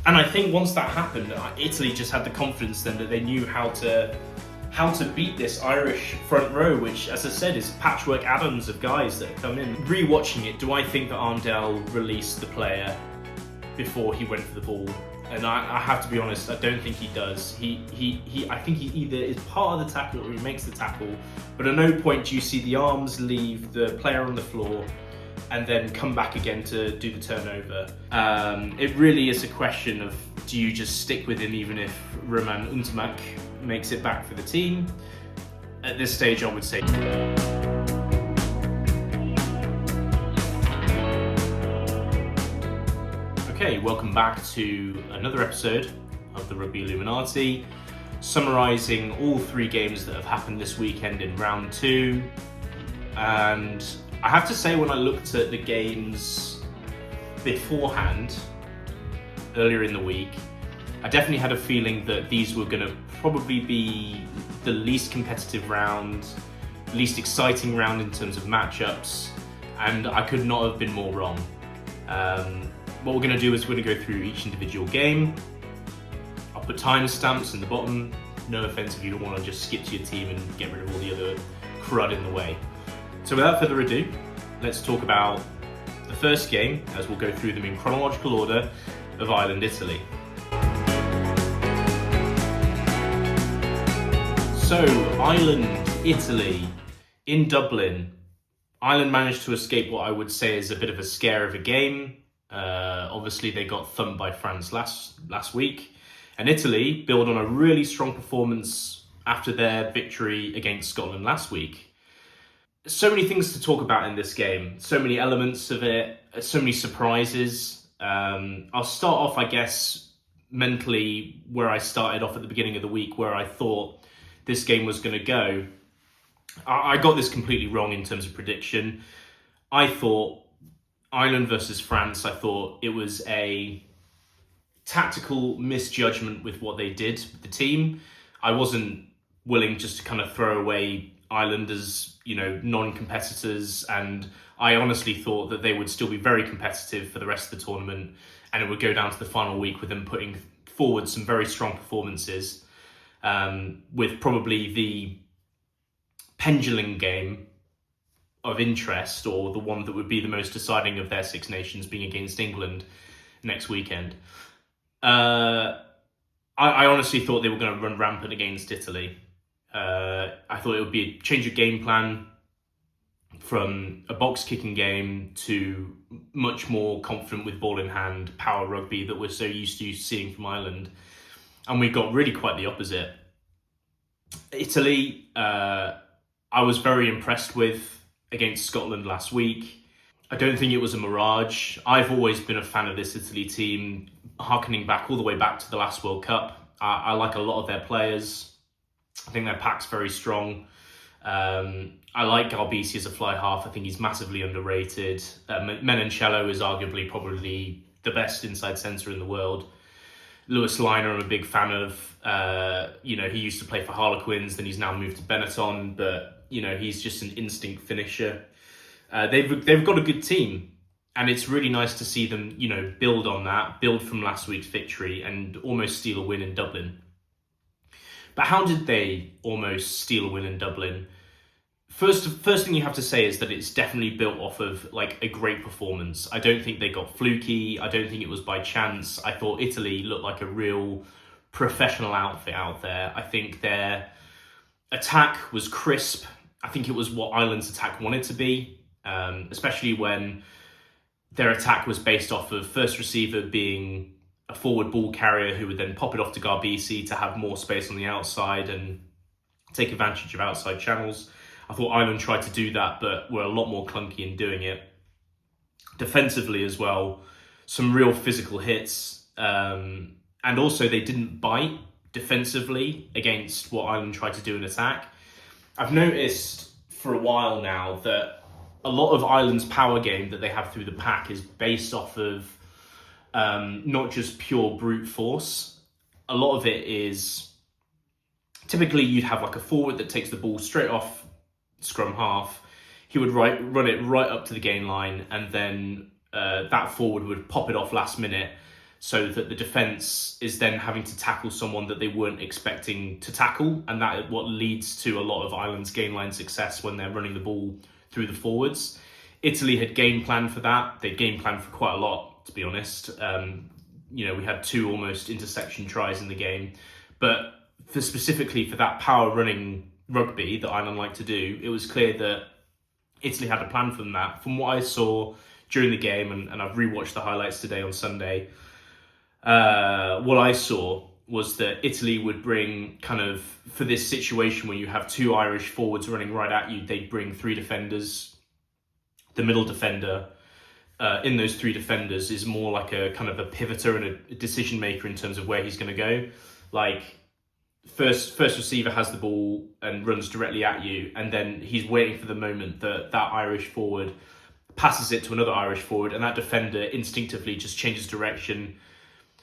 And I think once that happened, Italy just had the confidence then that they knew how to beat this Irish front row, which, as I said, is patchwork atoms of guys that have come in. Rewatching it, do I think that Arndell released the player before he went for the ball? And I have to be honest, I don't think he does. I think he either is part of the tackle or he makes the tackle, but at no point do you see the arms leave the player on the floor and then come back again to do the turnover. It really is a question of, do you just stick with him even if Roman Ntamack makes it back for the team? At this stage, I would say. Okay, welcome back to another episode of the Rugby Illuminati, summarising all three games that have happened this weekend in round two. And I have to say, when I looked at the games beforehand, earlier in the week, I definitely had a feeling that these were going to probably be the least competitive round, least exciting round in terms of matchups, and I could not have been more wrong. What we're going to do is we're going to go through each individual game. I'll put timestamps in the bottom. No offence if you don't want to just skip to your team and get rid of all the other crud in the way. So without further ado, let's talk about the first game, as we'll go through them in chronological order, of Ireland-Italy. So, Ireland-Italy in Dublin. Ireland managed to escape what I would say is a bit of a scare of a game. Obviously, they got thumped by France last week. And Italy built on a really strong performance after their victory against Scotland last week. So many things to talk about in this game. So many elements of it. So many surprises. I'll start off, I guess, mentally where I started off at the beginning of the week, where I thought this game was going to go. I got this completely wrong in terms of prediction. I thought Ireland versus France, I thought it was a tactical misjudgment with what they did with the team. I wasn't willing just to kind of throw away Ireland as, non-competitors, and I honestly thought that they would still be very competitive for the rest of the tournament, and it would go down to the final week with them putting forward some very strong performances, with probably the pendulum game of interest, or the one that would be the most deciding of their Six Nations, being against England next weekend. I honestly thought they were going to run rampant against Italy. I thought it would be a change of game plan from a box-kicking game to much more confident with ball in hand, power rugby that we're so used to seeing from Ireland. And we got really quite the opposite. Italy, I was very impressed with against Scotland last week. I don't think it was a mirage. I've always been a fan of this Italy team, harkening back all the way back to the last World Cup. I like a lot of their players. I think their pack's very strong. I like Garbisi as a fly half. I think he's massively underrated. Menoncello is arguably probably the best inside centre in the world. Lewis Liner, I'm a big fan of. He used to play for Harlequins, then he's now moved to Benetton, but he's just an instinct finisher. They've got a good team, and it's really nice to see them, build on that, build from last week's victory, and almost steal a win in Dublin. But how did they almost steal a win in Dublin? First thing you have to say is that it's definitely built off of a great performance. I don't think they got fluky. I don't think it was by chance. I thought Italy looked like a real professional outfit out there. I think their attack was crisp. I think it was what Ireland's attack wanted to be, especially when their attack was based off of first receiver being a forward ball carrier who would then pop it off to Garbisi to have more space on the outside and take advantage of outside channels. I thought Ireland tried to do that, but were a lot more clunky in doing it. Defensively as well, some real physical hits. And also they didn't bite defensively against what Ireland tried to do in attack. I've noticed for a while now that a lot of Ireland's power game that they have through the pack is based off of not just pure brute force. A lot of it is, typically you'd have a forward that takes the ball straight off scrum half. He would run it right up to the gain line, and then that forward would pop it off last minute so that the defence is then having to tackle someone that they weren't expecting to tackle, and that is what leads to a lot of Ireland's gain line success when they're running the ball through the forwards. Italy had game planned for that. They game planned for quite a lot, to be honest. We had 2 almost interception tries in the game, but specifically for that power running rugby that Ireland like to do, it was clear that Italy had a plan from that. From what I saw during the game, and I've rewatched the highlights today on Sunday, what I saw was that Italy would bring for this situation where you have 2 Irish forwards running right at you, they'd bring 3 defenders. The middle defender in those 3 defenders is more like a kind of a pivoter and a decision maker in terms of where he's going to go. Like first receiver has the ball and runs directly at you, and then he's waiting for the moment that Irish forward passes it to another Irish forward, and that defender instinctively just changes direction,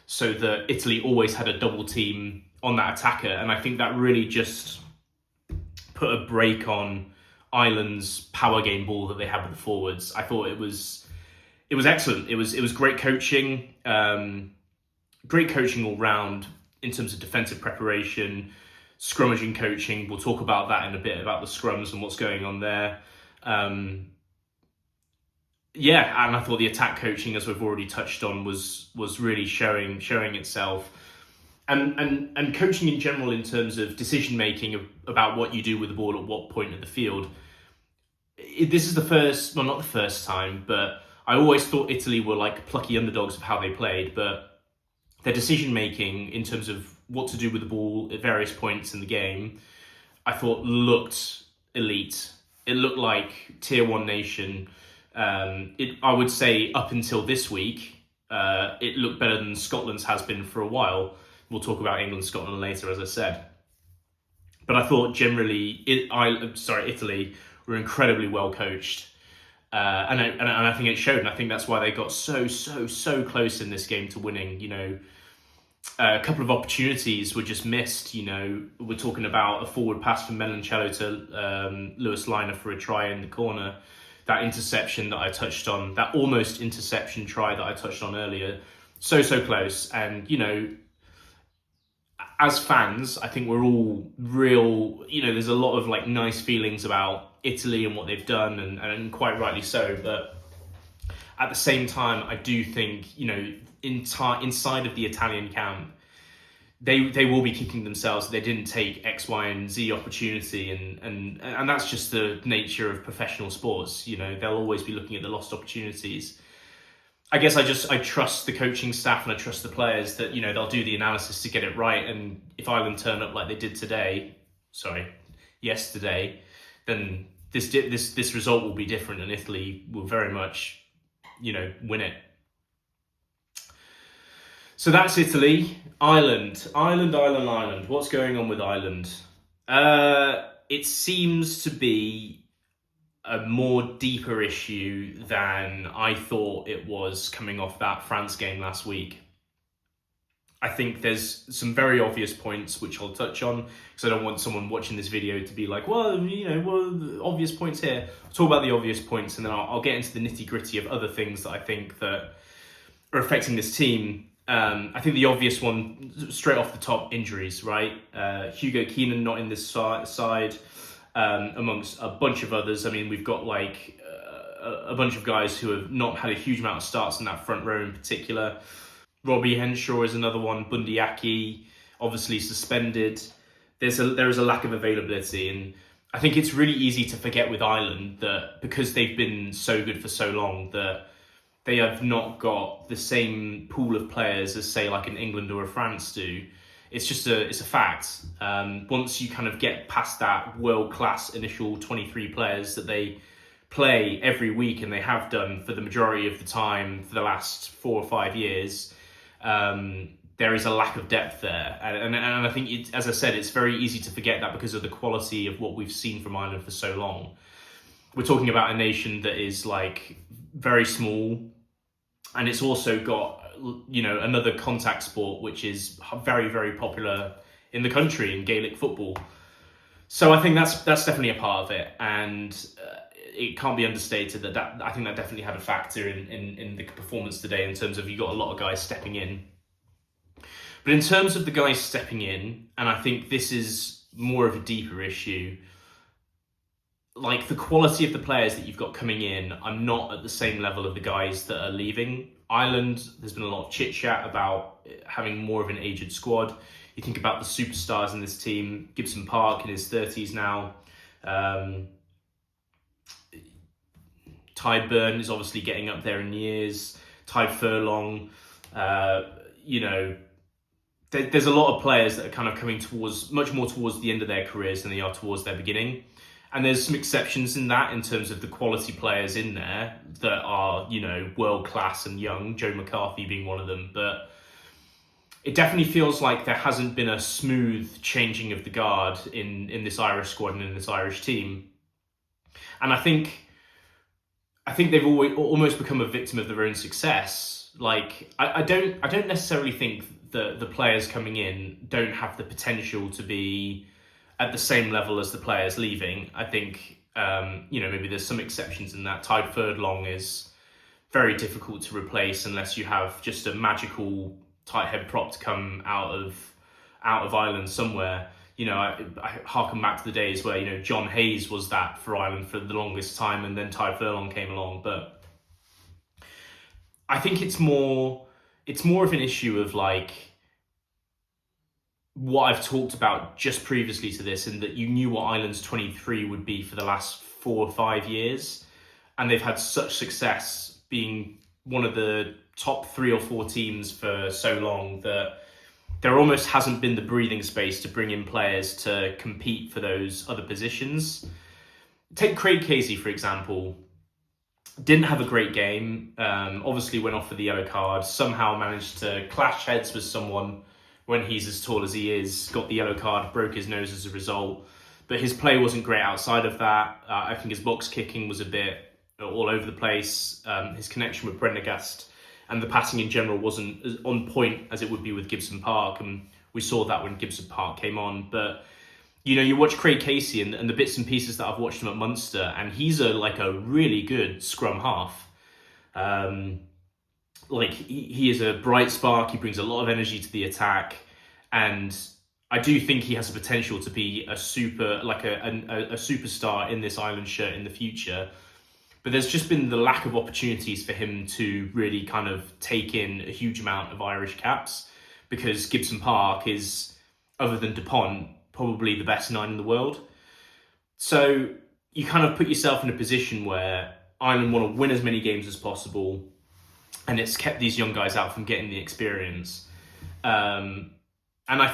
so that Italy always had a double team on that attacker. And I think that really just put a break on Ireland's power game ball that they had with the forwards. I thought it was excellent. It was great coaching, all round in terms of defensive preparation, scrummaging coaching. We'll talk about that in a bit, about the scrums and what's going on there. And I thought the attack coaching, as we've already touched on, was really showing itself. And coaching in general in terms of decision making about what you do with the ball at what point of the field. This is not the first time, but I always thought Italy were like plucky underdogs of how they played, but their decision making in terms of what to do with the ball at various points in the game, I thought looked elite. It looked like tier 1 nation. I would say up until this week, it looked better than Scotland's has been for a while. We'll talk about England, Scotland later, as I said. But I thought generally, Italy were incredibly well coached. And I think it showed, and I think that's why they got so close in this game to winning. A couple of opportunities were just missed. We're talking about a forward pass from Melancello to Lewis Liner for a try in the corner. That interception that I touched on, that almost interception try that I touched on earlier, so close. And as fans, I think we're all real. There's a lot of like nice feelings about Italy and what they've done, and quite rightly so. But at the same time, I do think inside of the Italian camp, they will be kicking themselves that they didn't take X, Y, and Z opportunity, and that's just the nature of professional sports. They'll always be looking at the lost opportunities. I guess I trust the coaching staff and I trust the players that they'll do the analysis to get it right. And if Ireland turn up like they did yesterday, then this result will be different, and Italy will very much win it. So that's Italy. Ireland. What's going on with Ireland? It seems to be a more deeper issue than I thought it was coming off that France game last week. I think there's some very obvious points which I'll touch on, because I don't want someone watching this video to be like, well, the obvious points here. I'll talk about the obvious points, and then I'll get into the nitty gritty of other things that I think that are affecting this team. I think the obvious one, straight off the top, injuries, right? Hugo Keenan not in this side, amongst a bunch of others. I mean, we've got a bunch of guys who have not had a huge amount of starts in that front row in particular. Robbie Henshaw is another one. Bundy Aki, obviously suspended. There is a lack of availability, and I think it's really easy to forget with Ireland that because they've been so good for so long, that they have not got the same pool of players as, say, like an England or a France do. It's a fact. Once you kind of get past that world-class initial 23 players that they play every week, and they have done for the majority of the time for the last 4 or 5 years, there is a lack of depth there. And I think, as I said, it's very easy to forget that because of the quality of what we've seen from Ireland for so long. We're talking about a nation that is like very small, and it's also got another contact sport which is very, very popular in the country, in Gaelic football. So I think that's definitely a part of it, and it can't be understated that I think that definitely had a factor in the performance today, in terms of you got a lot of guys stepping in. But in terms of the guys stepping in, and I think this is more of a deeper issue, like the quality of the players that you've got coming in are not at the same level of the guys that are leaving. Ireland, there's been a lot of chit chat about having more of an aged squad. You think about the superstars in this team, Gibson Park in his 30s now. Ty Burn is obviously getting up there in years. Ty Furlong, there's a lot of players that are kind of coming much more towards the end of their careers than they are towards their beginning. And there's some exceptions in that in terms of the quality players in there that are, world class and young, Joe McCarthy being one of them. But it definitely feels like there hasn't been a smooth changing of the guard in this Irish squad and in this Irish team. And I think they've almost become a victim of their own success. Like, I don't necessarily think that the players coming in don't have the potential to be at the same level as the players leaving. I think, maybe there's some exceptions in that. Ty Furlong is very difficult to replace unless you have just a magical tight head prop to come out of Ireland somewhere. I harken back to the days where, John Hayes was that for Ireland for the longest time, and then Ty Furlong came along. But I think it's more of an issue of like what I've talked about just previously to this, and that you knew what Ireland's 23 would be for the last 4 or 5 years, and they've had such success being one of the top 3 or 4 teams for so long that there almost hasn't been the breathing space to bring in players to compete for those other positions. Take Craig Casey, for example. Didn't have a great game. Obviously went off for the yellow card. Somehow managed to clash heads with someone when he's as tall as he is. Got the yellow card, broke his nose as a result. But his play wasn't great outside of that. I think his box kicking was a bit all over the place. His connection with Prendergast and the passing in general wasn't as on point as it would be with Gibson Park. And we saw that when Gibson Park came on. But, you watch Craig Casey and the bits and pieces that I've watched him at Munster, and he's a really good scrum half. He is a bright spark. He brings a lot of energy to the attack. And I do think he has the potential to be a superstar in this Ireland shirt in the future. But there's just been the lack of opportunities for him to really kind of take in a huge amount of Irish caps, because Gibson Park is, other than DuPont, probably the best 9 in the world. So you kind of put yourself in a position where Ireland want to win as many games as possible, and it's kept these young guys out from getting the experience. And I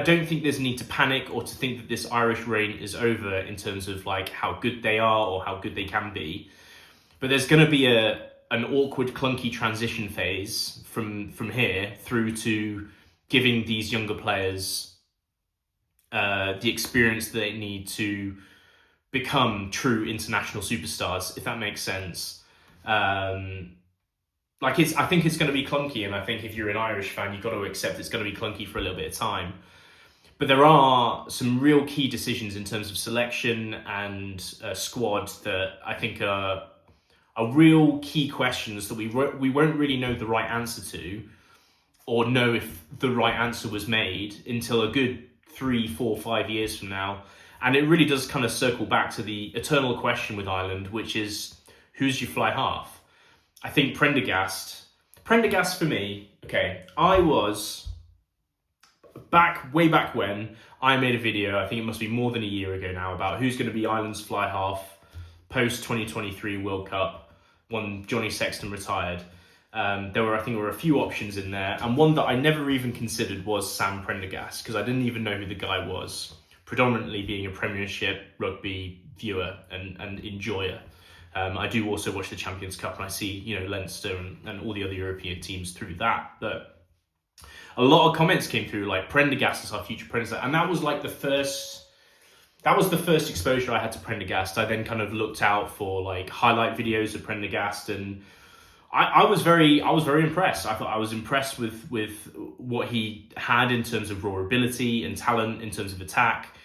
don't think there's a need to panic or to think that this Irish reign is over in terms of like how good they are or how good they can be. But there's going to be an awkward, clunky transition phase from here through to giving these younger players the experience that they need to become true international superstars, if that makes sense. I think it's going to be clunky, and I think if you're an Irish fan, you've got to accept it's going to be clunky for a little bit of time. But there are some real key decisions in terms of selection and squad that I think are real key questions that we won't really know the right answer to, or know if the right answer was made until a good 3, 4, 5 years from now. And it really does kind of circle back to the eternal question with Ireland, which is, who's your fly half? I think Prendergast for me, okay, I was way back when I made a video, I think it must be more than a year ago now, about who's going to be Ireland's fly half post 2023 World Cup when Johnny Sexton retired. There were a few options in there, and one that I never even considered was Sam Prendergast, because I didn't even know who the guy was, predominantly being a Premiership rugby viewer and enjoyer. I do also watch the Champions Cup, and I see, Leinster and all the other European teams through that. But a lot of comments came through like Prendergast is our future Prendergast, and that was like the first exposure I had to Prendergast. I then kind of looked out for like highlight videos of Prendergast, and I was very impressed. I thought I was impressed with what he had in terms of raw ability and talent in terms of attack.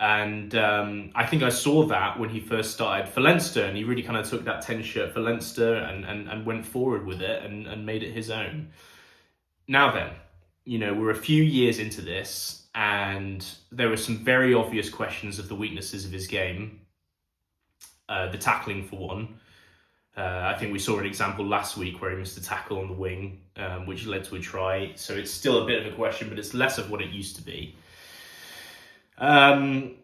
And I think I saw that when he first started for Leinster, and he really kind of took that 10 shirt for Leinster and went forward with it and made it his own. Now then, we're a few years into this, and there were some very obvious questions of the weaknesses of his game. The tackling, for one. I think we saw an example last week where he missed a tackle on the wing, which led to a try. So it's still a bit of a question, but it's less of what it used to be. But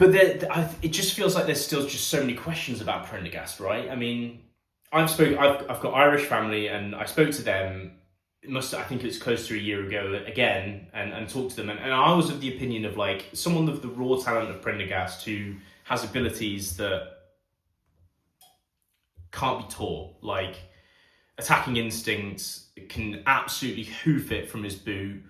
it just feels like there's still just so many questions about Prendergast, right? I mean, I've got Irish family, and I spoke to them. I think it was close to a year ago again, and talked to them, and I was of the opinion of like someone of the raw talent of Prendergast who has abilities that can't be taught, like attacking instincts, can absolutely hoof it from his boot.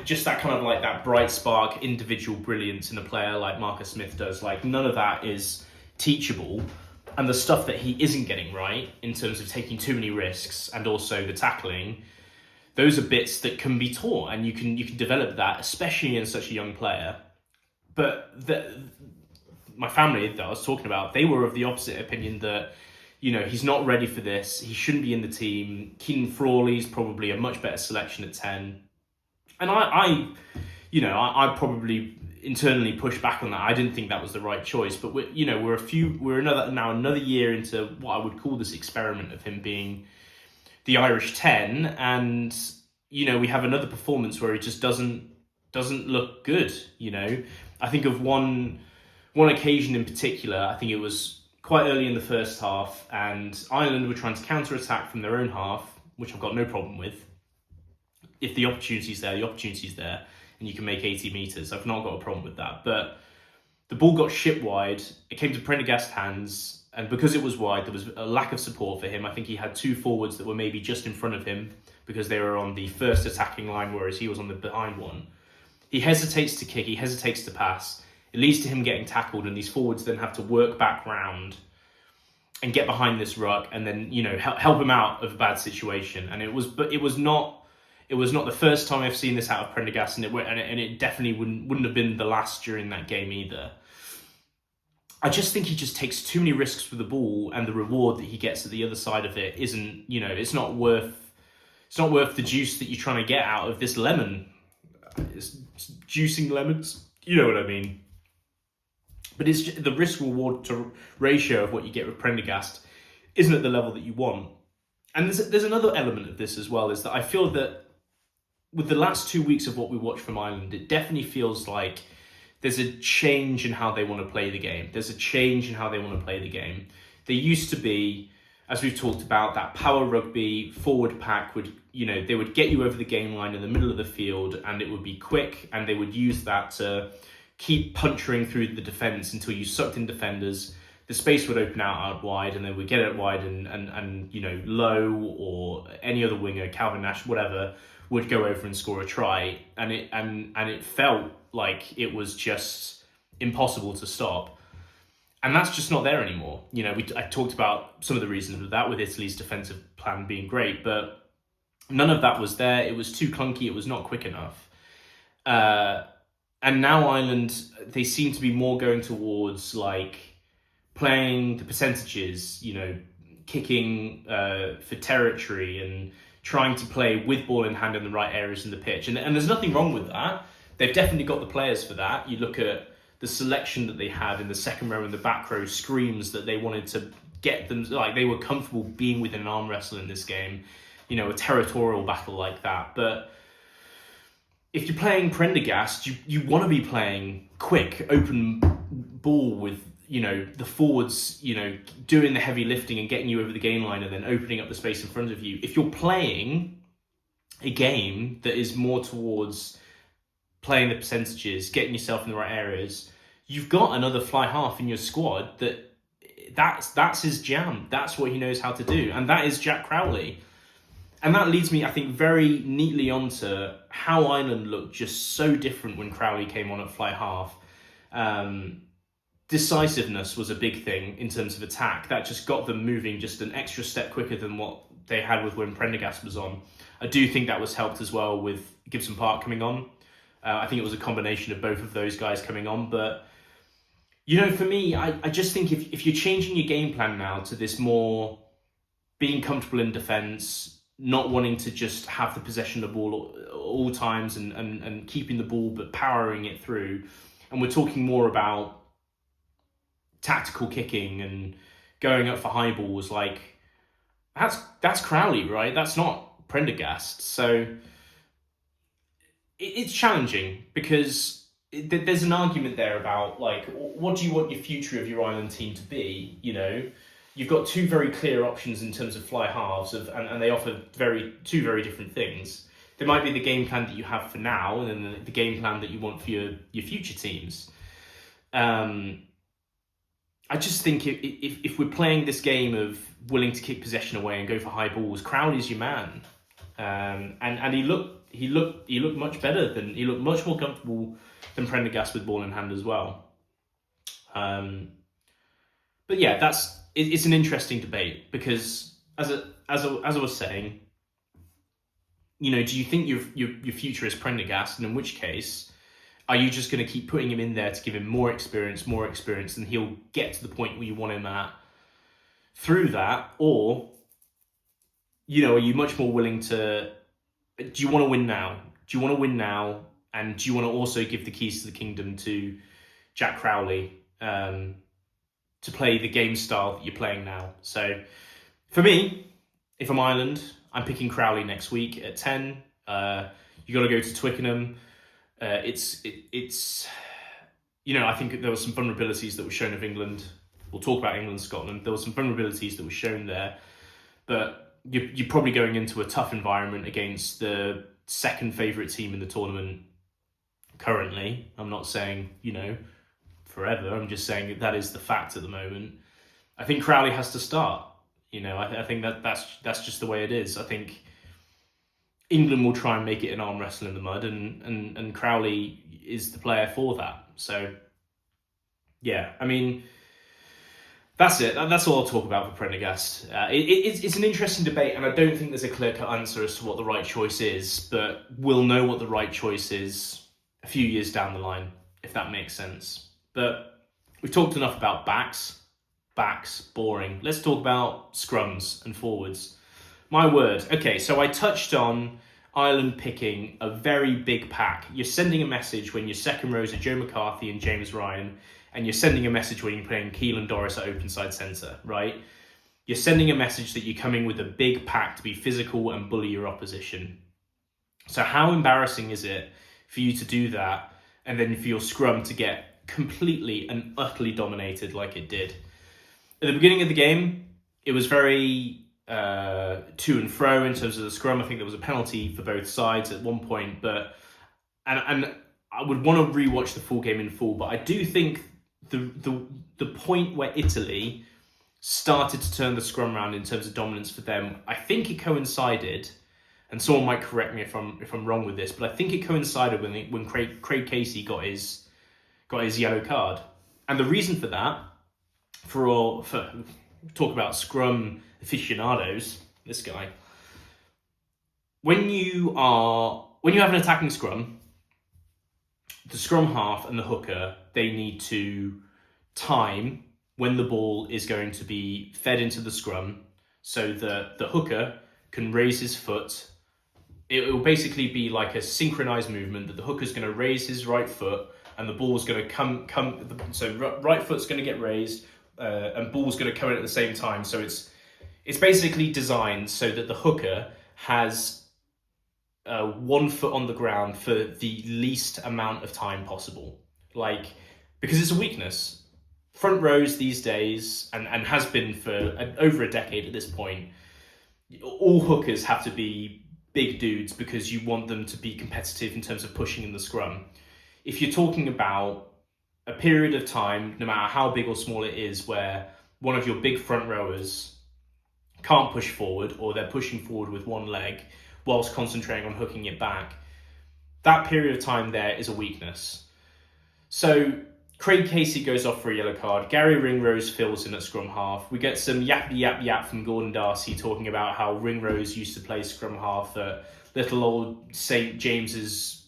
Just that kind of like that bright spark, individual brilliance in a player like Marcus Smith does. Like none of that is teachable. And the stuff that he isn't getting right in terms of taking too many risks and also the tackling, those are bits that can be taught, and you can develop that, especially in such a young player. But my family that I was talking about, they were of the opposite opinion that, he's not ready for this. He shouldn't be in the team. Keenan Frawley's probably a much better selection at 10. And I probably internally pushed back on that. I didn't think that was the right choice, but we're another year into what I would call this experiment of him being the Irish 10, and we have another performance where he just doesn't look good. I think of one occasion in particular. I think it was quite early in the first half, and Ireland were trying to counter-attack from their own half, which I've got no problem with. If the opportunity's there, and you can make 80 metres. I've not got a problem with that. But the ball got shipped wide. It came to Prendergast's hands. And because it was wide, there was a lack of support for him. I think he had two forwards that were maybe just in front of him because they were on the first attacking line, whereas he was on the behind one. He hesitates to kick. He hesitates to pass. It leads to him getting tackled. And these forwards then have to work back round and get behind this ruck and then, help him out of a bad situation. And it was not the first time I've seen this out of Prendergast, and it definitely wouldn't have been the last during that game either. I just think he just takes too many risks with the ball, and the reward that he gets at the other side of it isn't, it's not worth the juice that you're trying to get out of this lemon. It's juicing lemons, you know what I mean. But it's just, the risk reward to ratio of what you get with Prendergast isn't at the level that you want. And there's another element of this as well, is that I feel that with the last 2 weeks of what we watched from Ireland, it definitely feels like there's a change in how they want to play the game. They used to be, as we've talked about, that power rugby forward pack they would get you over the game line in the middle of the field, and it would be quick, and they would use that to keep puncturing through the defence until you sucked in defenders. The space would open out wide, and they would get it wide, and Lowe or any other winger, Calvin Nash, whatever, would go over and score a try, and it felt like it was just impossible to stop, and that's just not there anymore. I talked about some of the reasons of that, with Italy's defensive plan being great, but none of that was there. It was too clunky. It was not quick enough. And now Ireland, they seem to be more going towards like playing the percentages, kicking for territory and trying to play with ball in hand in the right areas in the pitch. And there's nothing wrong with that. They've definitely got the players for that. You look at the selection that they had in the second row and the back row screams that they wanted to get them, like they were comfortable being within an arm wrestle in this game, a territorial battle like that. But if you're playing Prendergast, you want to be playing quick, open ball with, the forwards, doing the heavy lifting and getting you over the game line and then opening up the space in front of you. If you're playing a game that is more towards playing the percentages, getting yourself in the right areas, you've got another fly half in your squad that's his jam. That's what he knows how to do. And that is Jack Crowley. And that leads me, I think, very neatly onto how Ireland looked just so different when Crowley came on at fly half. Decisiveness was a big thing in terms of attack. That just got them moving just an extra step quicker than what they had with when Prendergast was on. I do think that was helped as well with Gibson Park coming on. I think it was a combination of both of those guys coming on. But, for me, I just think if you're changing your game plan now to this more being comfortable in defence, not wanting to just have the possession of the ball all times and keeping the ball but powering it through. And we're talking more about tactical kicking and going up for high balls. Like, that's Crowley, right? That's not Prendergast. So it's challenging because there's an argument there about, like, what do you want your future of your Ireland team to be? You know, you've got two very clear options in terms of fly halves, and they offer two very different things. There might be the game plan that you have for now, and then the game plan that you want for your future teams. I just think if we're playing this game of willing to kick possession away and go for high balls, Crowley's your man, and he looked much better he looked much more comfortable than Prendergast with ball in hand as well. But yeah, it's an interesting debate because as I was saying, you know, do you think your future is Prendergast, and in which case, are you just going to keep putting him in there to give him more experience, and he'll get to the point where you want him at through that? Or, you know, are you much more willing to, do you want to win now? And do you want to also give the keys to the kingdom to Jack Crowley to play the game style that you're playing now? So for me, if I'm Ireland, I'm picking Crowley next week at 10. You got to go to Twickenham. It's you know, I think there were some vulnerabilities that were shown of England. We'll talk about England, Scotland. There were some vulnerabilities that were shown there, but you're probably going into a tough environment against the second favourite team in the tournament currently. I'm not saying, you know, forever. I'm just saying that is the fact at the moment. I think Crowley has to start. You know, I think that's just the way it is. I think England will try and make it an arm wrestle in the mud, and Crowley is the player for that. So, yeah, I mean, that's it. That's all I'll talk about for Prendergast. It's an interesting debate, and I don't think there's a clear-cut answer as to what the right choice is, but we'll know what the right choice is a few years down the line, if that makes sense. But we've talked enough about backs, boring. Let's talk about scrums and forwards. My word. Okay, so I touched on Ireland picking a very big pack. You're sending a message when your second rows are Joe McCarthy and James Ryan, and you're sending a message when you're playing Keelan Doris at open side centre, right? You're sending a message that you're coming with a big pack to be physical and bully your opposition. So how embarrassing is it for you to do that and then for your scrum to get completely and utterly dominated like it did? At the beginning of the game, it was very to and fro in terms of the scrum. I think there was a penalty for both sides at one point, but and I would want to rewatch the full game in full, but I do think the point where Italy started to turn the scrum around in terms of dominance for them, I think it coincided, and someone might correct me if I'm wrong with this, but I think it coincided when Craig Casey got his yellow card. And the reason for that, for talk about scrum aficionados, this guy, when you have an attacking scrum, the scrum half and the hooker, they need to time when the ball is going to be fed into the scrum so that the hooker can raise his foot. It will basically be like a synchronized movement that the hooker's going to raise his right foot and the ball's going to come. So right foot's going to get raised and ball's going to come in at the same time. So it's basically designed so that the hooker has 1 foot on the ground for the least amount of time possible. Like, because it's a weakness. Front rows these days, and has been for over a decade at this point, all hookers have to be big dudes because you want them to be competitive in terms of pushing in the scrum. If you're talking about a period of time, no matter how big or small it is, where one of your big front rowers can't push forward, or they're pushing forward with one leg whilst concentrating on hooking it back, that period of time there is a weakness. So Craig Casey goes off for a yellow card. Gary Ringrose fills in at scrum half. We get some yap from Gordon Darcy talking about how Ringrose used to play scrum half at little old St. James's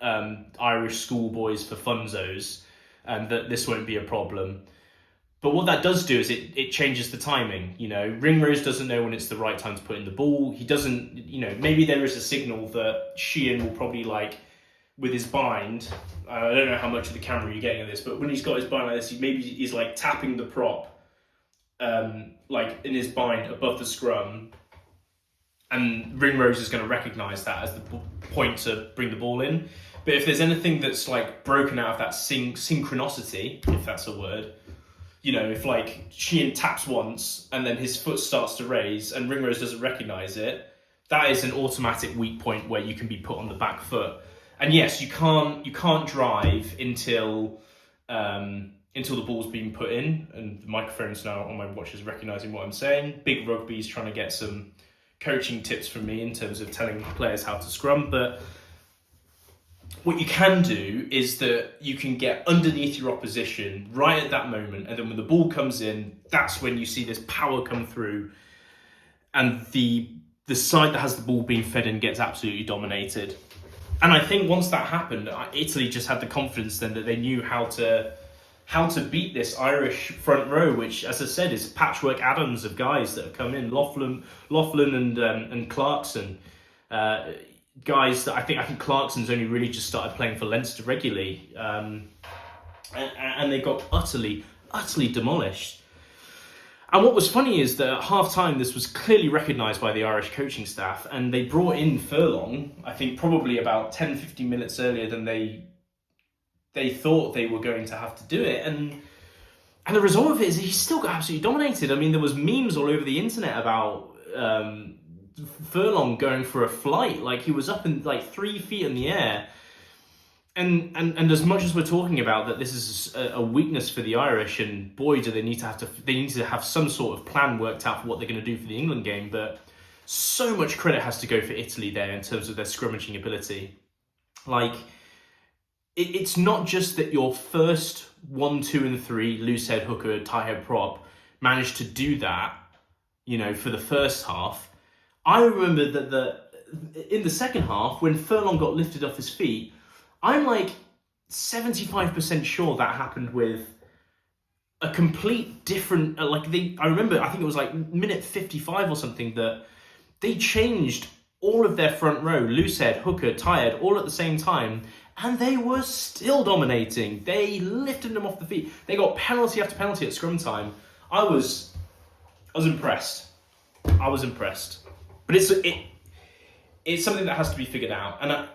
Irish schoolboys for funzos, and that this won't be a problem. But what that does do is it changes the timing. Ringrose doesn't know when it's the right time to put in the ball. He doesn't, maybe there is a signal that Sheehan will probably with his bind. I don't know how much of the camera you're getting of this, but when he's got his bind like this, he's like tapping the prop, like in his bind above the scrum, and Ringrose is going to recognise that as the point to bring the ball in. But if there's anything that's like broken out of that synchronicity, if that's a word, if like Sheehan taps once and then his foot starts to raise and Ringrose doesn't recognise it, that is an automatic weak point where you can be put on the back foot. And yes, you can't drive until the ball's been put in, and the microphone's now on my watch is recognising what I'm saying. Big Rugby's trying to get some coaching tips from me in terms of telling players how to scrum, but what you can do is that you can get underneath your opposition right at that moment, and then when the ball comes in, that's when you see this power come through, and the side that has the ball being fed in gets absolutely dominated. And I think once that happened, Italy just had the confidence then that they knew how to beat this Irish front row, which, as I said, is patchwork atoms of guys that have come in. Loughlin and Clarkson, guys that I think Clarkson's only really just started playing for Leinster regularly, and they got utterly demolished. And what was funny is that at half-time, this was clearly recognised by the Irish coaching staff, and they brought in Furlong, I think probably about 10-15 minutes earlier than they thought they were going to have to do it. And the result of it is he still got absolutely dominated. I mean, there was memes all over the internet about Furlong going for a flight. Like, he was up in 3 feet in the air. And as much as we're talking about that this is a weakness for the Irish, and boy, do they need to have some sort of plan worked out for what they're going to do for the England game, but so much credit has to go for Italy there in terms of their scrummaging ability. Like, it's not just that your first 1, 2, and 3 loose head hooker, tie head prop managed to do that, for the first half. I remember that in the second half, when Furlong got lifted off his feet, I'm like 75% sure that happened with a complete different, I remember, I think it was like minute 55 or something, that they changed all of their front row, loose head, hooker, tie head, all at the same time, and they were still dominating. They lifted them off the feet. They got penalty after penalty at scrum time. I was impressed. I was impressed. But it's something that has to be figured out, and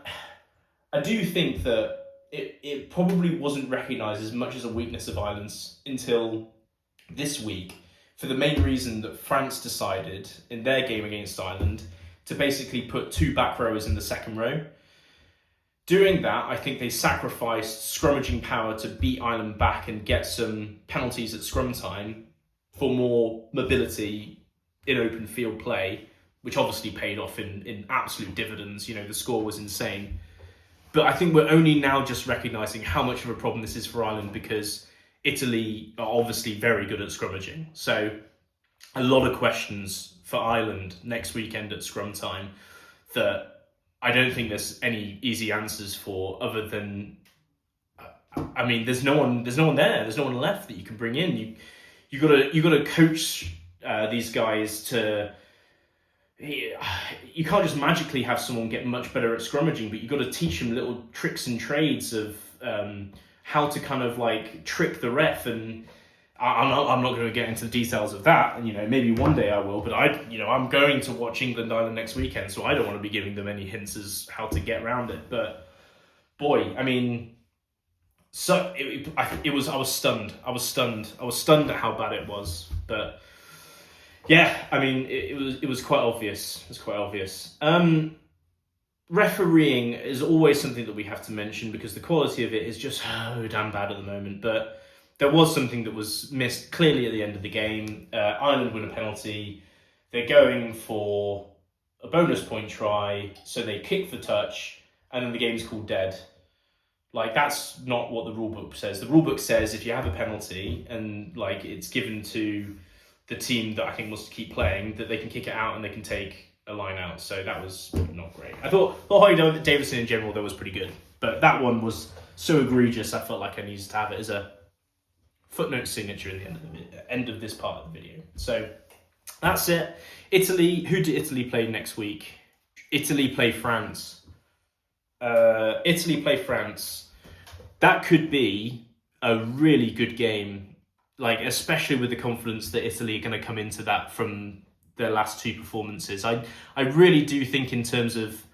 I do think that it probably wasn't recognised as much as a weakness of Ireland's until this week, for the main reason that France decided in their game against Ireland to basically put 2 back rowers in the second row. Doing that, I think they sacrificed scrummaging power to beat Ireland back and get some penalties at scrum time for more mobility in open field play, which obviously paid off in absolute dividends. The score was insane. But I think we're only now just recognising how much of a problem this is for Ireland, because Italy are obviously very good at scrummaging. So a lot of questions for Ireland next weekend at scrum time that I don't think there's any easy answers for, other than, I mean, there's no one there. There's no one left that you can bring in. You gotta coach these guys to. You can't just magically have someone get much better at scrummaging, but you've got to teach them little tricks and trades of how to kind of trick the ref. And I'm not going to get into the details of that. And maybe one day I will. But I'm going to watch England Ireland next weekend, so I don't want to be giving them any hints as how to get around it. But boy, I mean, so I was stunned. I was stunned at how bad it was. But yeah, I mean, it was quite obvious. It's quite obvious. Refereeing is always something that we have to mention, because the quality of it is just so damn bad at the moment. But there was something that was missed clearly at the end of the game. Ireland win a penalty. They're going for a bonus point try, so they kick the touch, and then the game's called dead. That's not what the rulebook says. The rulebook says if you have a penalty and it's given to the team that I think wants to keep playing, that they can kick it out and they can take a line out. So that was not great. I thought Holly Davidson in general, that was pretty good. But that one was so egregious, I felt like I needed to have it as a footnote signature in the end of this part of the video. So that's it. Italy. Who do Italy play next week? Italy play France. Italy play France. That could be a really good game, like especially with the confidence that Italy are going to come into that from their last two performances. I really do think in terms of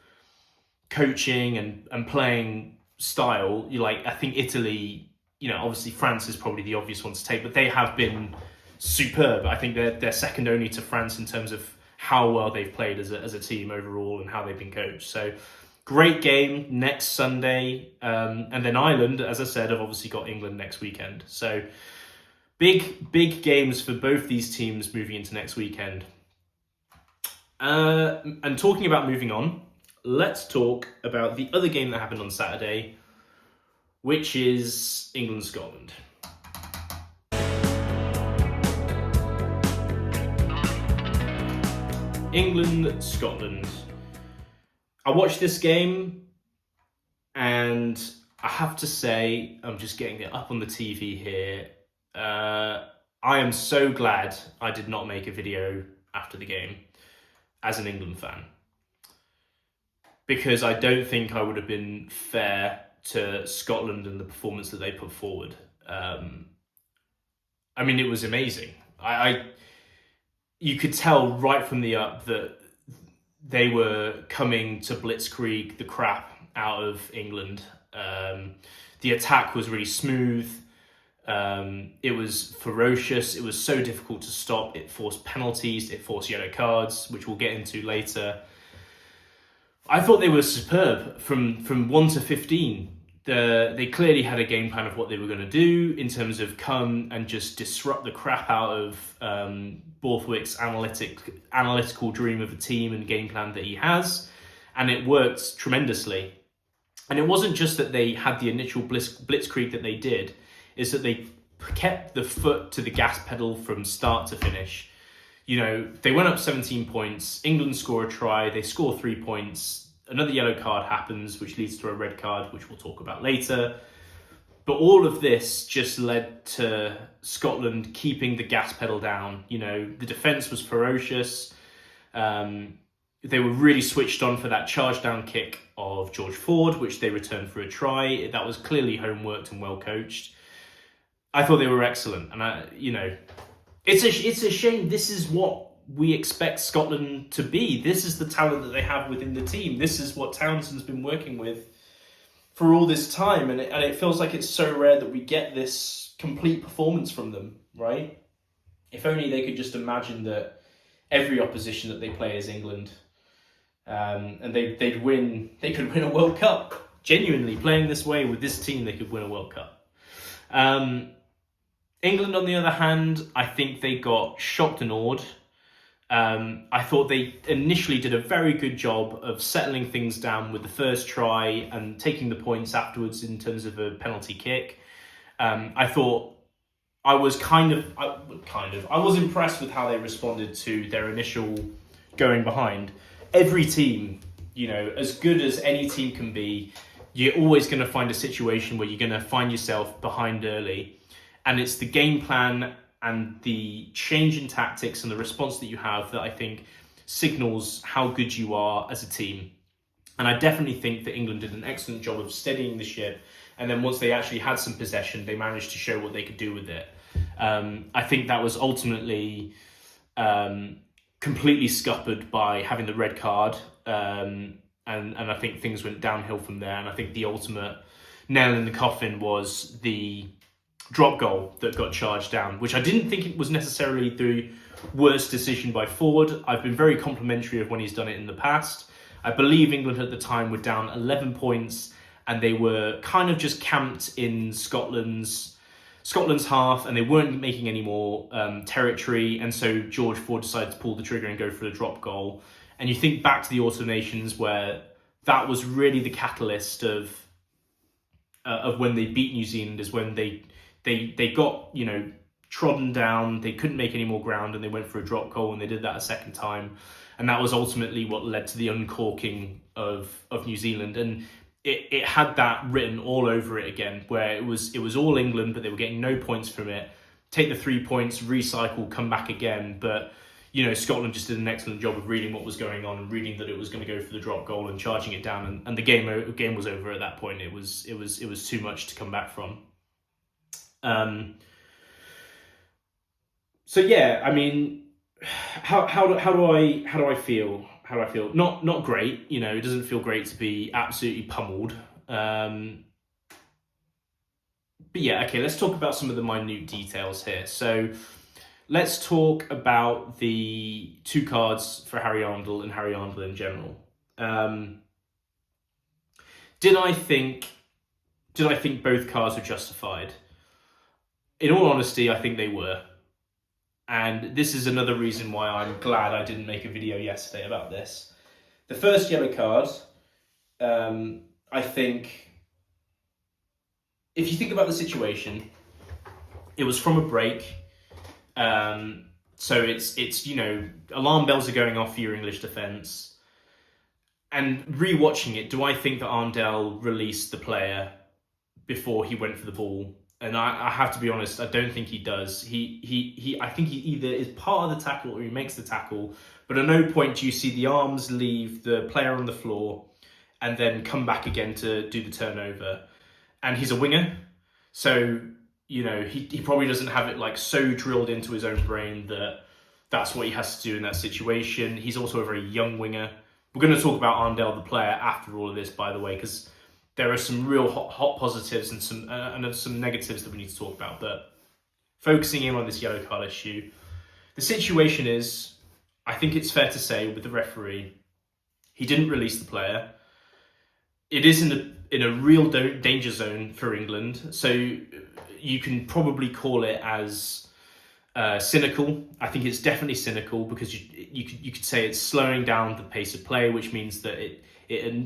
coaching and playing style, I think Italy, obviously France is probably the obvious one to take, but they have been superb. I think they're second only to France in terms of how well they've played as a team overall and how they've been coached. So great game next Sunday. And then Ireland, as I said, have obviously got England next weekend. So big games for both these teams moving into next weekend. And talking about moving on, let's talk about the other game that happened on Saturday, which is England-Scotland. England-Scotland. I watched this game and I have to say, I'm just getting it up on the TV here. I am so glad I did not make a video after the game as an England fan, because I don't think I would have been fair to Scotland and the performance that they put forward. I mean, it was amazing. You could tell right from the up that they were coming to blitzkrieg the crap out of England. The attack was really smooth. It was ferocious. It was so difficult to stop. It forced penalties. It forced yellow cards, which we'll get into later. I thought they were superb from 1 to 15. They clearly had a game plan of what they were going to do in terms of come and just disrupt the crap out of Borthwick's analytical dream of a team and game plan that he has. And it worked tremendously. And it wasn't just that they had the initial blitzkrieg that they did, is that they kept the foot to the gas pedal from start to finish. They went up 17 points. England score a try. They score 3 points. Another yellow card happens, which leads to a red card, which we'll talk about later. But all of this just led to Scotland keeping the gas pedal down. The defence was ferocious. They were really switched on for that charge down kick of George Ford, which they returned for a try. That was clearly homeworked and well coached. I thought they were excellent. And it's a shame. This is what we expect Scotland to be. This is the talent that they have within the team. This is what Townsend's been working with for all this time. And it feels like it's so rare that we get this complete performance from them, right? If only they could just imagine that every opposition that they play is England. And they could win a World Cup. Genuinely, playing this way with this team, they could win a World Cup. England, on the other hand, I think they got shocked and awed. I thought they initially did a very good job of settling things down with the first try and taking the points afterwards in terms of a penalty kick. I thought I was I was impressed with how they responded to their initial going behind. Every team, as good as any team can be, you're always going to find a situation where you're going to find yourself behind early. And it's the game plan and the change in tactics and the response that you have that I think signals how good you are as a team. And I definitely think that England did an excellent job of steadying the ship. And then once they actually had some possession, they managed to show what they could do with it. I think that was ultimately completely scuppered by having the red card. And I think things went downhill from there. And I think the ultimate nail in the coffin was the drop goal that got charged down, which I didn't think it was necessarily the worst decision by Ford. I've been very complimentary of when he's done it in the past. I believe England at the time were down 11 points and they were kind of just camped in Scotland's half and they weren't making any more territory. And so George Ford decided to pull the trigger and go for the drop goal. And you think back to the Autumn Nations where that was really the catalyst of when they beat New Zealand, is when they got, trodden down, they couldn't make any more ground and they went for a drop goal and they did that a second time. And that was ultimately what led to the uncorking of New Zealand. And it had that written all over it again, where it was all England, but they were getting no points from it. Take the 3 points, recycle, come back again. But Scotland just did an excellent job of reading what was going on and reading that it was going to go for the drop goal and charging it down, and the game was over at that point. It was too much to come back from. So yeah, I mean, how do I feel? How do I feel? Not great. It doesn't feel great to be absolutely pummeled. But yeah, okay. Let's talk about some of the minute details here. So let's talk about the 2 cards for Harry Arndell and Harry Arndell in general. Did I think both cards were justified? In all honesty, I think they were. And this is another reason why I'm glad I didn't make a video yesterday about this. The first yellow card, I think, if you think about the situation, it was from a break. So it's alarm bells are going off for your English defence. And rewatching it, do I think that Arndell released the player before he went for the ball? And I have to be honest, I don't think he does. I think he either is part of the tackle or he makes the tackle, but at no point do you see the arms leave the player on the floor and then come back again to do the turnover. And he's a winger, so he probably doesn't have it like so drilled into his own brain that that's what he has to do in that situation. He's also a very young winger. We're going to talk about Arndell, the player, after all of this, by the way, because there are some real hot positives and some negatives that we need to talk about. But focusing in on this yellow card issue, the situation is, I think it's fair to say with the referee, he didn't release the player. It is in a real danger zone for England, so you can probably call it as cynical. I think it's definitely cynical because you could say it's slowing down the pace of play, which means that it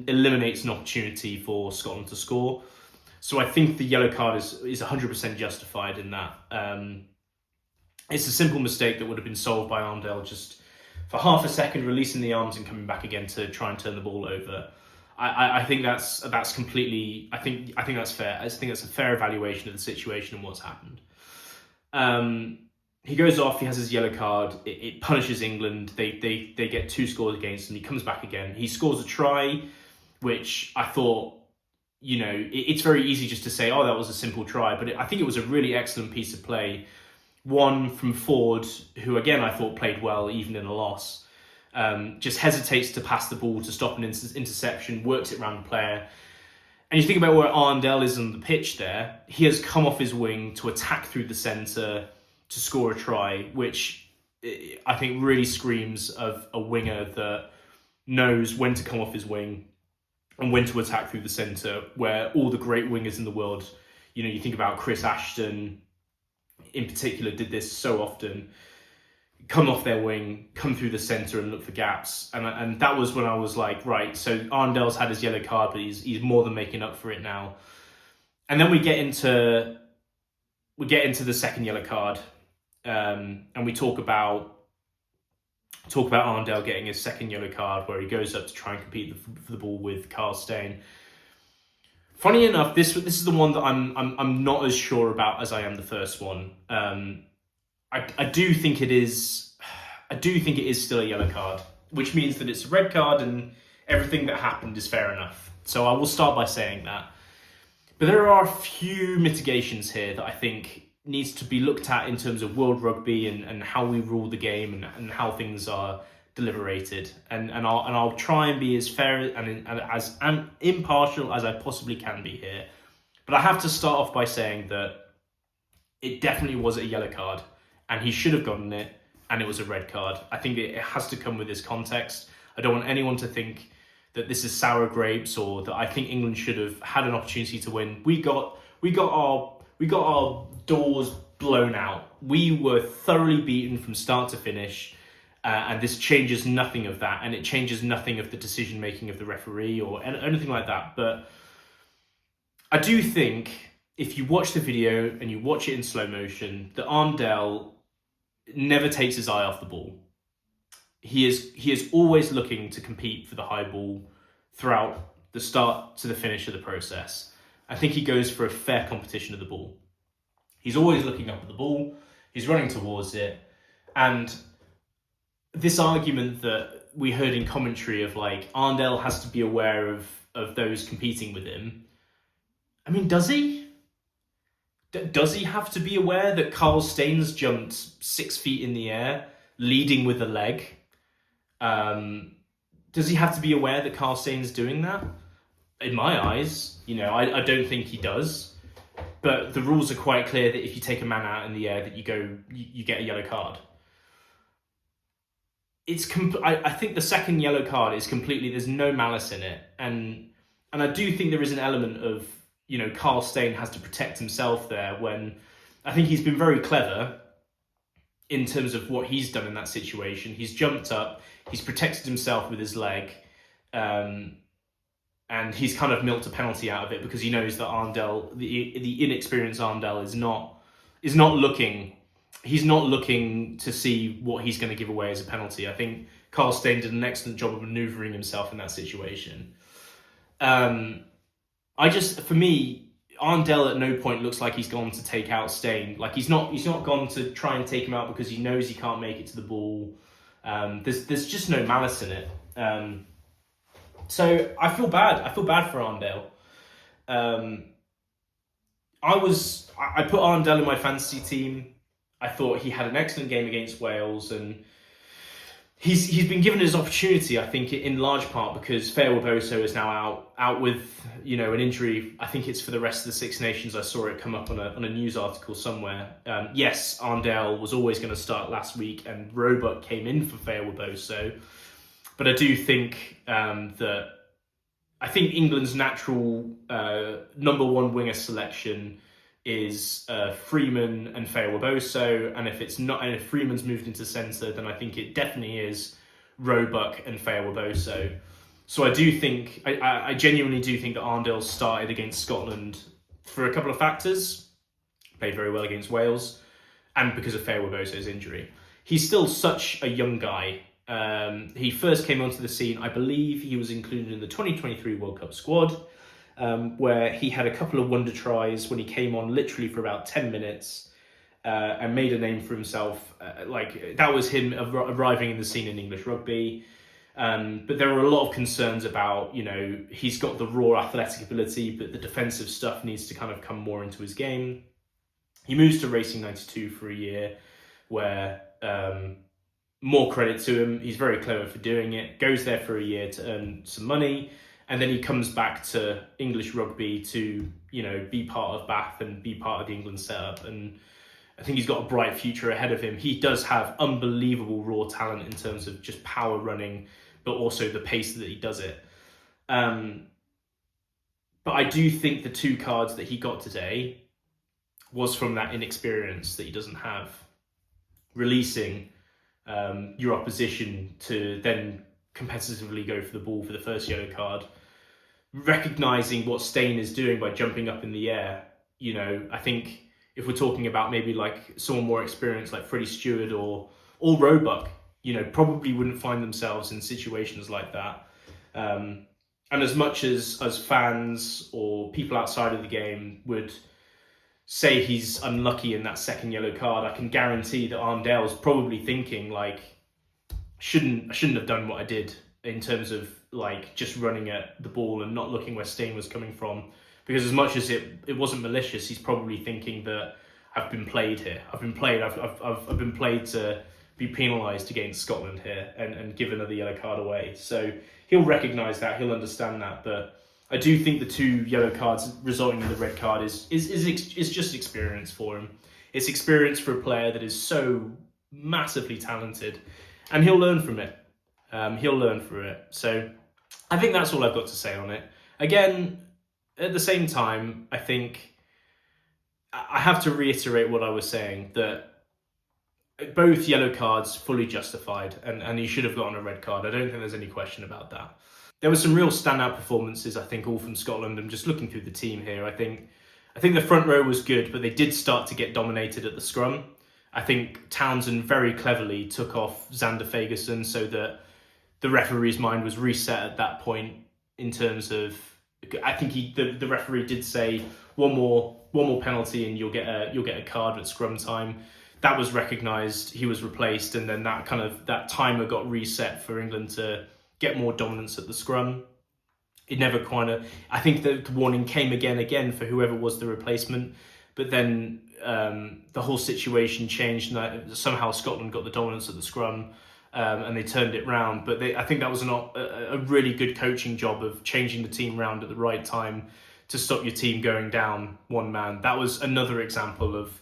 eliminates an opportunity for Scotland to score. So I think the yellow card is 100% justified in that. It's a simple mistake that would have been solved by Arndell just for half a second, releasing the arms and coming back again to try and turn the ball over. I think that's completely. I think that's fair. I think that's a fair evaluation of the situation and what's happened. He goes off. He has his yellow card. It punishes England. They get 2 scores against him. He comes back again. He scores a try, which I thought, it's very easy just to say, oh, that was a simple try. But I think it was a really excellent piece of play. One from Ford, who again I thought played well even in a loss. Just hesitates to pass the ball to stop an interception, works it around the player. And you think about where Arndell is on the pitch there, he has come off his wing to attack through the centre to score a try, which I think really screams of a winger that knows when to come off his wing and when to attack through the centre, where all the great wingers in the world, you think about Chris Ashton in particular, did this so often. Come off their wing, come through the centre and look for gaps. And that was when I was like, right, so Arndell's had his yellow card, but he's more than making up for it now. And then we get into the second yellow card, and we talk about Arndell getting his second yellow card, where he goes up to try and compete for the ball with Carl Steyn. Funny enough, this is the one that I'm not as sure about as I am the first one. I do think it is still a yellow card, which means that it's a red card and everything that happened is fair enough. So I will start by saying that. But there are a few mitigations here that I think needs to be looked at in terms of world rugby and how we rule the game and how things are deliberated. And I'll try and be as fair and as impartial as I possibly can be here. But I have to start off by saying that it definitely was a yellow card. And he should have gotten it, and it was a red card. I think it has to come with this context. I don't want anyone to think that this is sour grapes or that I think England should have had an opportunity to win. We got our doors blown out. We were thoroughly beaten from start to finish, and this changes nothing of that, and it changes nothing of the decision making of the referee or anything like that. But I do think if you watch the video and you watch it in slow motion, that Arndell never takes his eye off the ball. He is always looking to compete for the high ball throughout the start to the finish of the process. I think he goes for a fair competition of the ball. He's always looking up at the ball. He's running towards it. And this argument that we heard in commentary of like Arndell has to be aware of those competing with him. I mean, does he? Does he have to be aware that Carl Staines jumped 6 feet in the air, leading with a leg? Does he have to be aware that Carl Staines doing that? In my eyes, I don't think he does. But the rules are quite clear that if you take a man out in the air, that you get a yellow card. I think the second yellow card is completely, there's no malice in it, and I do think there is an element of Carl Steyn has to protect himself there, when I think he's been very clever in terms of what he's done in that situation. He's jumped up, he's protected himself with his leg, and he's kind of milked a penalty out of it because he knows that Arndell, the inexperienced Arndell, is not looking. He's not looking to see what he's going to give away as a penalty. I think Carl Steyn did an excellent job of manoeuvring himself in that situation. For me, Arndell at no point looks like he's gone to take out Steyn. Like he's not gone to try and take him out because he knows he can't make it to the ball. There's just no malice in it. So I feel bad. I feel bad for Arndell. I put Arndell in my fantasy team. I thought he had an excellent game against Wales, and he's been given his opportunity, I think, in large part because Feo Boso is now out with an injury. I think it's for the rest of the Six Nations. I saw it come up on a news article somewhere. Yes, Arndell was always going to start last week, and Roebuck came in for Feo Boso. But I do think that England's natural number one winger selection is Freeman and Feo Boso, and if Freeman's moved into centre, then I think it definitely is Roebuck and Feo Boso. So I do think, I genuinely do think that Arndell started against Scotland for a couple of factors. Played very well against Wales, and because of Feo Boso's injury. He's still such a young guy. He first came onto the scene, I believe he was included in the 2023 World Cup squad, where he had a couple of wonder tries when he came on literally for about 10 minutes and made a name for himself. That was him arriving in the scene in English rugby. But there were a lot of concerns about, he's got the raw athletic ability, but the defensive stuff needs to kind of come more into his game. He moves to Racing 92 for a year, where more credit to him. He's very clever for doing it. Goes there for a year to earn some money. And then he comes back to English rugby to, be part of Bath and be part of the England setup. And I think he's got a bright future ahead of him. He does have unbelievable raw talent in terms of just power running, but also the pace that he does it. But I do think the 2 cards that he got today was from that inexperience that he doesn't have. Releasing your opposition to then competitively go for the ball for the first yellow card. Recognising what Steyn is doing by jumping up in the air. I think if we're talking about maybe like someone more experienced like Freddie Stewart or Roebuck, probably wouldn't find themselves in situations like that. And as much as fans or people outside of the game would say he's unlucky in that second yellow card, I can guarantee that Arndell's probably thinking like, I shouldn't have done what I did in terms of like just running at the ball and not looking where Steyn was coming from. Because as much as it wasn't malicious, he's probably thinking that I've been played here. I've been played to be penalised against Scotland here and give another yellow card away. So he'll recognise that, he'll understand that. But I do think the 2 yellow cards resulting in the red card is just experience for him. It's experience for a player that is so massively talented, and he'll learn from it. He'll learn through it. So I think that's all I've got to say on it. Again, at the same time, I think I have to reiterate what I was saying, that both yellow cards fully justified, and he should have gotten a red card. I don't think there's any question about that. There were some real standout performances, I think, all from Scotland. I'm just looking through the team here. I think the front row was good, but they did start to get dominated at the scrum. I think Townsend very cleverly took off Xander Fagerson so that the referee's mind was reset at that point in terms of, I think the referee did say one more penalty and you'll get a card at scrum time. That was recognised. He was replaced, and then that timer got reset for England to get more dominance at the scrum. It never I think the warning came again for whoever was the replacement, but then the whole situation changed, and somehow Scotland got the dominance at the scrum, and they turned it round. But I think that was a really good coaching job of changing the team round at the right time to stop your team going down one man. That was another example of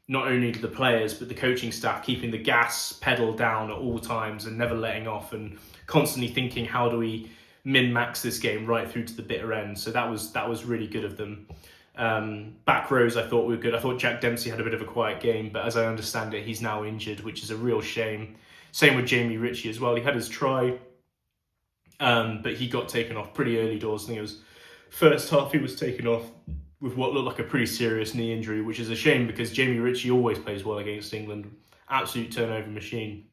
not only the players but the coaching staff keeping the gas pedal down at all times and never letting off, and constantly thinking, how do we min-max this game right through to the bitter end. So that was really good of them. Back rows I thought were good. I thought Jack Dempsey had a bit of a quiet game, but as I understand it, he's now injured, which is a real shame. Same with Jamie Ritchie as well. He had his try, but he got taken off pretty early doors. I think it was first half he was taken off with what looked like a pretty serious knee injury, which is a shame because Jamie Ritchie always plays well against England. Absolute turnover machine.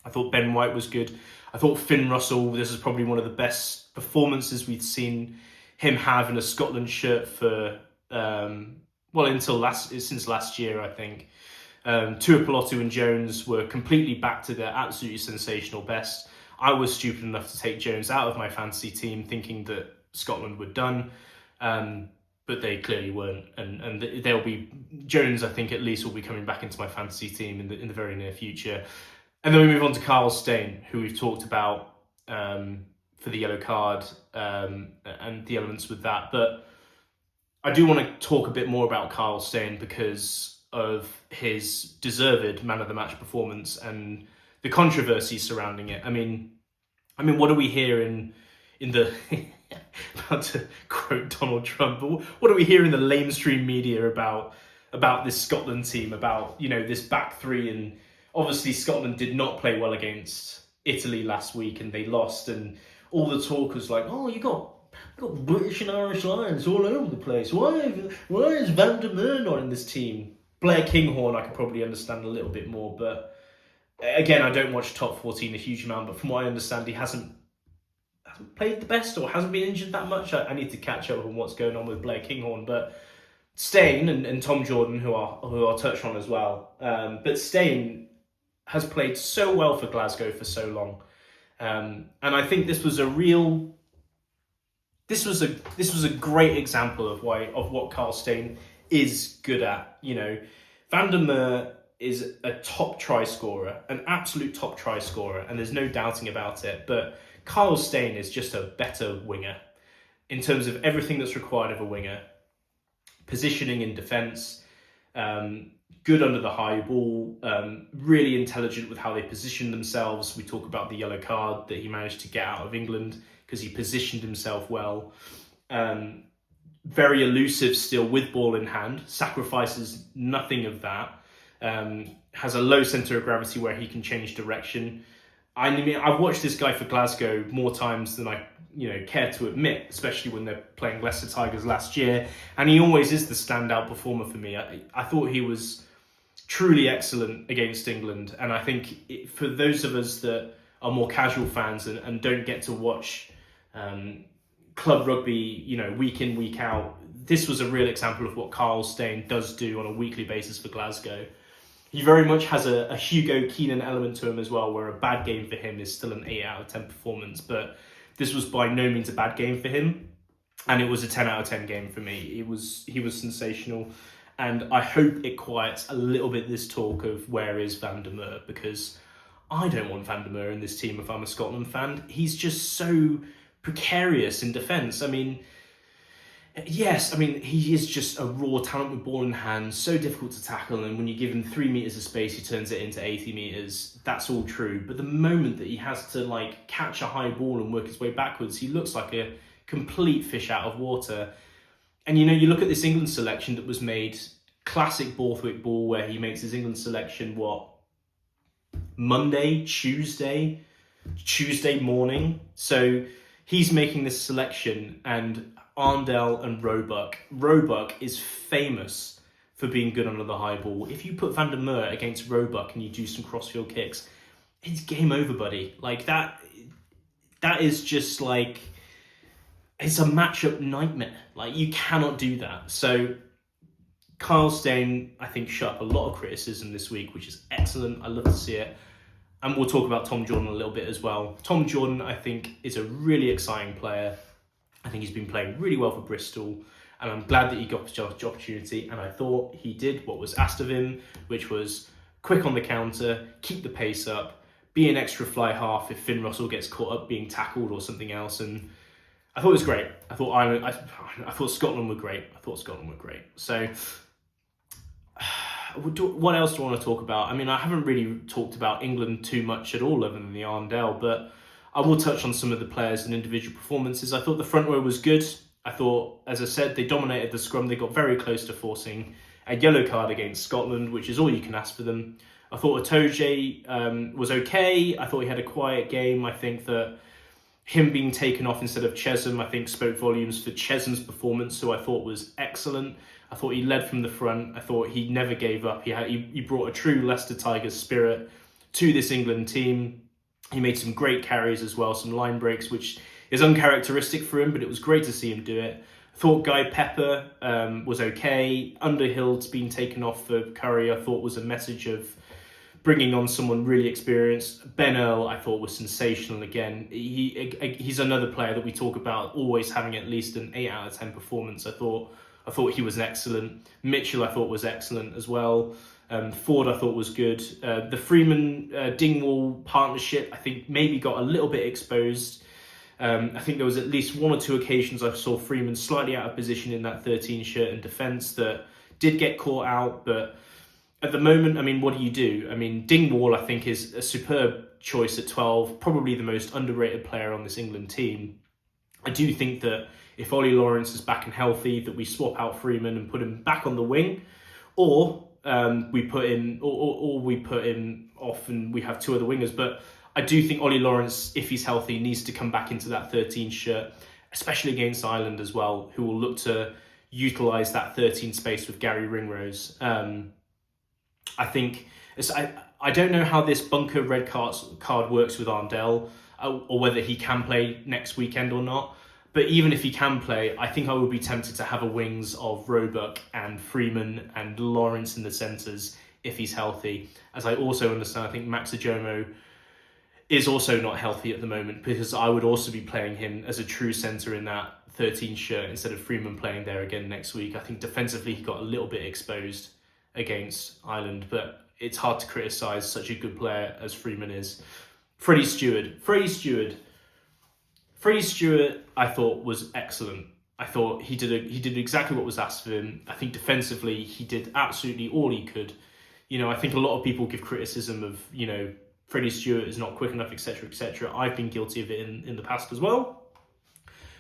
I thought Ben White was good. I thought Finn Russell, this is probably one of the best performances we've seen him have in a Scotland shirt for, since last year, I think. Tuipulotu and Jones were completely back to their absolutely sensational best. I was stupid enough to take Jones out of my fantasy team thinking that Scotland were done, but they clearly weren't. And they'll be, Jones I think at least will be coming back into my fantasy team in the very near future. And then we move on to Carl Steyn, who we've talked about for the yellow card and the elements with that. But I do want to talk a bit more about Carl Steyn because of his deserved man of the match performance and the controversy surrounding it. I mean, what do we hear in the about to quote Donald Trump, but what do we hear in the lamestream media about this Scotland team, about, this back three? And obviously Scotland did not play well against Italy last week and they lost, and all the talk was like, oh, you got British and Irish Lions all over the place. Why is Van der Merwe not in this team? Blair Kinghorn I could probably understand a little bit more, but again, I don't watch Top 14 a huge amount, but from what I understand, he hasn't played the best or hasn't been injured that much. I need to catch up on what's going on with Blair Kinghorn, but Steyn and Tom Jordan, who I'll touch on as well. But Steyn has played so well for Glasgow for so long, and I think this was a great example of what Carl Steyn is good at. Van der Merwe is a top try scorer, an absolute top try scorer, and there's no doubting about it. But Carl Steyn is just a better winger in terms of everything that's required of a winger. Positioning in defence, good under the high ball, really intelligent with how they position themselves. We talk about the yellow card that he managed to get out of England because he positioned himself well. Very elusive still with ball in hand, sacrifices nothing of that. Has a low centre of gravity where he can change direction. I've watched this guy for Glasgow more times than I care to admit, especially when they're playing Leicester Tigers last year, and he always is the standout performer for me. I thought he was truly excellent against England, and I think for those of us that are more casual fans and don't get to watch club rugby, week in, week out, this was a real example of what Carl Steyn does do on a weekly basis for Glasgow. He very much has a Hugo Keenan element to him as well, where a bad game for him is still an 8 out of 10 performance, but this was by no means a bad game for him, and it was a 10 out of 10 game for me. He was sensational, and I hope it quiets a little bit this talk of where is Van der Merwe, because I don't want Van der Merwe in this team if I'm a Scotland fan. He's just so precarious in defence. Yes, he is just a raw talent with ball in hand, so difficult to tackle, and when you give him 3 metres of space, he turns it into 80 metres. That's all true. But the moment that he has to catch a high ball and work his way backwards, he looks like a complete fish out of water. And you look at this England selection that was made, classic Borthwick ball, where he makes his England selection, Tuesday morning. So he's making this selection, and Arndell and Roebuck. Roebuck is famous for being good under the high ball. If you put Van der Merwe against Roebuck and you do some crossfield kicks, it's game over, buddy. That is just it's a matchup nightmare. Like, you cannot do that. So Kyle Steyn, I think, shut up a lot of criticism this week, which is excellent. I love to see it. And we'll talk about Tom Jordan a little bit as well. Tom Jordan, I think, is a really exciting player. I think he's been playing really well for Bristol, and I'm glad that he got the opportunity. And I thought he did what was asked of him, which was quick on the counter, keep the pace up, be an extra fly half if Finn Russell gets caught up being tackled or something else. And I thought it was great. I thought Scotland were great. So what else do I want to talk about? I mean, I haven't really talked about England too much at all other than the Arndell, but I will touch on some of the players and individual performances. I thought the front row was good. I thought, as I said, they dominated the scrum. They got very close to forcing a yellow card against Scotland, which is all you can ask for them. I thought Itoje was okay. I thought he had a quiet game. I think that him being taken off instead of Chesham, I think, spoke volumes for Chesham's performance, who I thought was excellent. I thought he led from the front. I thought he never gave up. He brought a true Leicester Tigers spirit to this England team. He made some great carries as well, some line breaks, which is uncharacteristic for him, but it was great to see him do it. I thought Guy Pepper was okay. Underhill's been taken off for Curry, I thought was a message of bringing on someone really experienced. Ben Earl, I thought, was sensational again. He's another player that we talk about always having at least an 8 out of 10 performance. I thought he was excellent. Mitchell, I thought, was excellent as well. Ford, I thought, was good. The Freeman-Dingwall partnership, I think, maybe got a little bit exposed. I think there was at least 1 or 2 occasions I saw Freeman slightly out of position in that 13 shirt in defence that did get caught out. But at the moment, I mean, what do you do? I mean, Dingwall, I think, is a superb choice at 12, probably the most underrated player on this England team. I do think that if Ollie Lawrence is back and healthy, that we swap out Freeman and put him back on the wing, or we put him off and we have 2 other wingers. But I do think Ollie Lawrence, if he's healthy, needs to come back into that 13 shirt, especially against Ireland as well, who will look to utilise that 13 space with Gary Ringrose. I think I don't know how this bunker red card works with Arndell, or whether he can play next weekend or not. But even if he can play, I think I would be tempted to have a wings of Roebuck and Freeman and Lawrence in the centres if he's healthy. As I also understand, I think Max Ajomo is also not healthy at the moment, because I would also be playing him as a true centre in that 13 shirt instead of Freeman playing there again next week. I think defensively he got a little bit exposed against Ireland, but it's hard to criticise such a good player as Freeman is. Freddie Stewart, I thought, was excellent. I thought he did exactly what was asked of him. I think defensively he did absolutely all he could. You know, I think a lot of people give criticism of, you know, Freddie Stewart is not quick enough, etc., etc. I've been guilty of it in the past as well.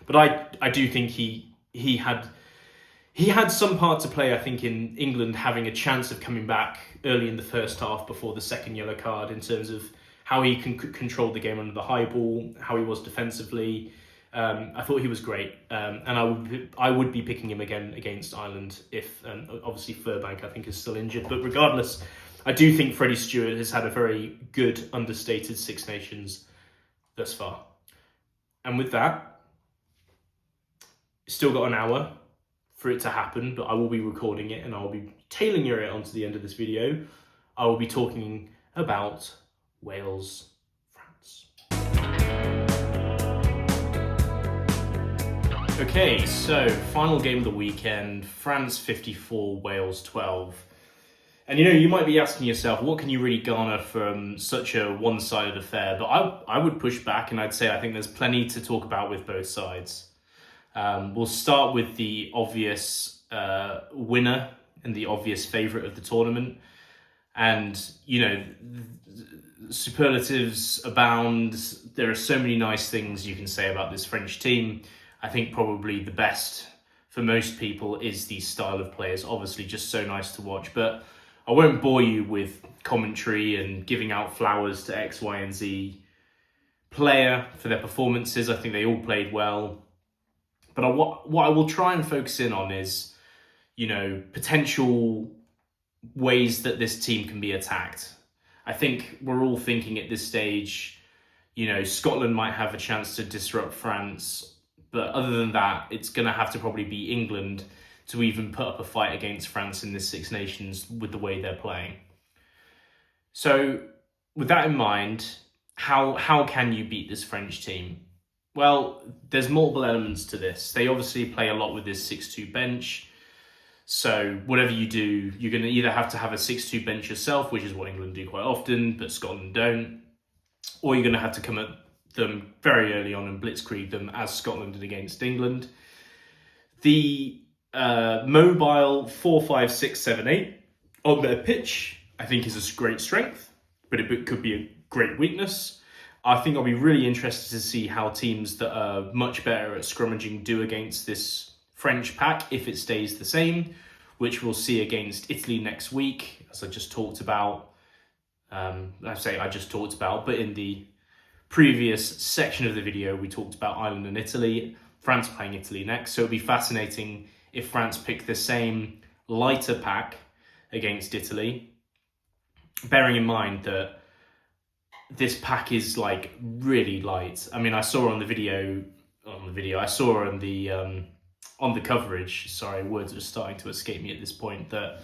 But I do think he had some part to play, I think, in England having a chance of coming back early in the first half before the second yellow card, in terms of how he controlled the game under the high ball, how he was defensively. I thought he was great, and I would be picking him again against Ireland if, obviously, Furbank I think is still injured. But regardless, I do think Freddie Stewart has had a very good understated Six Nations thus far. And with that, still got an hour for it to happen, but I will be recording it and I will be tailing it onto the end of this video. I will be talking about Wales, France. Okay, so final game of the weekend, France 54, Wales 12. And you know, you might be asking yourself, what can you really garner from such a one-sided affair? But I would push back and I'd say I think there's plenty to talk about with both sides. We'll start with the obvious winner and the obvious favourite of the tournament. And, you know, superlatives abound. There are so many nice things you can say about this French team. I think probably the best for most people is the style of play. It's obviously just so nice to watch. But I won't bore you with commentary and giving out flowers to X, Y, and Z player for their performances. I think they all played well. But what I will try and focus in on is, you know, potential ways that this team can be attacked. I think we're all thinking at this stage, you know, Scotland might have a chance to disrupt France, But other than that, it's going to have to probably be England to even put up a fight against France in this Six Nations with the way they're playing. So with that in mind, how can you beat this French team? Well, there's multiple elements to this. They obviously play a lot with this 6-2 bench. So whatever you do, you're going to either have to have a 6-2 bench yourself, which is what England do quite often, but Scotland don't, or you're going to have to come at them very early on and blitzkrieg them as Scotland did against England. The mobile 4-5-6-7-8 on their pitch, I think, is a great strength, but it could be a great weakness. I think I'll be really interested to see how teams that are much better at scrummaging do against this French pack if it stays the same, which we'll see against Italy next week, as I just talked about. But in the previous section of the video, we talked about Ireland and Italy. France playing Italy next, so it'll be fascinating if France pick the same lighter pack against Italy, bearing in mind that this pack is like really light. I mean, I saw on the coverage, sorry, words are starting to escape me at this point, that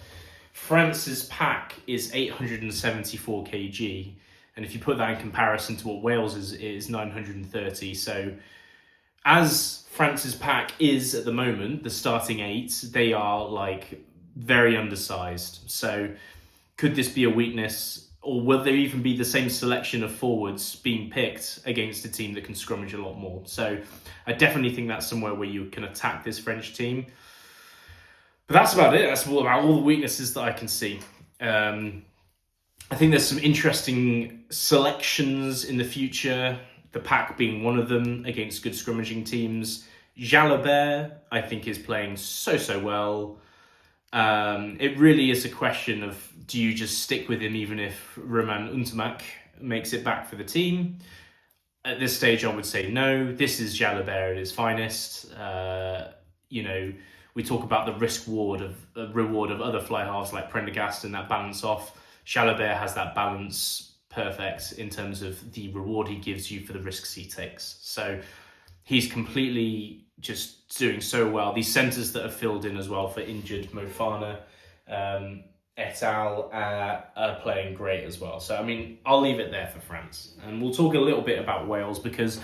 France's pack is 874 kg. And if you put that in comparison to what Wales is, it is 930. So as France's pack is at the moment, the starting 8, they are like very undersized. So could this be a weakness, or will there even be the same selection of forwards being picked against a team that can scrummage a lot more? So I definitely think that's somewhere where you can attack this French team. But that's about it. That's about all the weaknesses that I can see. I think there's some interesting selections in the future, the pack being one of them against good scrummaging teams. Jalabert, I think, is playing so well. It really is a question of, do you just stick with him even if Romain Ntamack makes it back for the team? At this stage, I would say no. This is Jalabert at his finest. We talk about the reward of other fly halves like Prendergast and that balance off. Jalabert has that balance perfect in terms of the reward he gives you for the risks he takes. So he's completely just doing so well. These centres that are filled in as well for injured Mofana et al. Are playing great as well. So, I mean, I'll leave it there for France. And we'll talk a little bit about Wales, because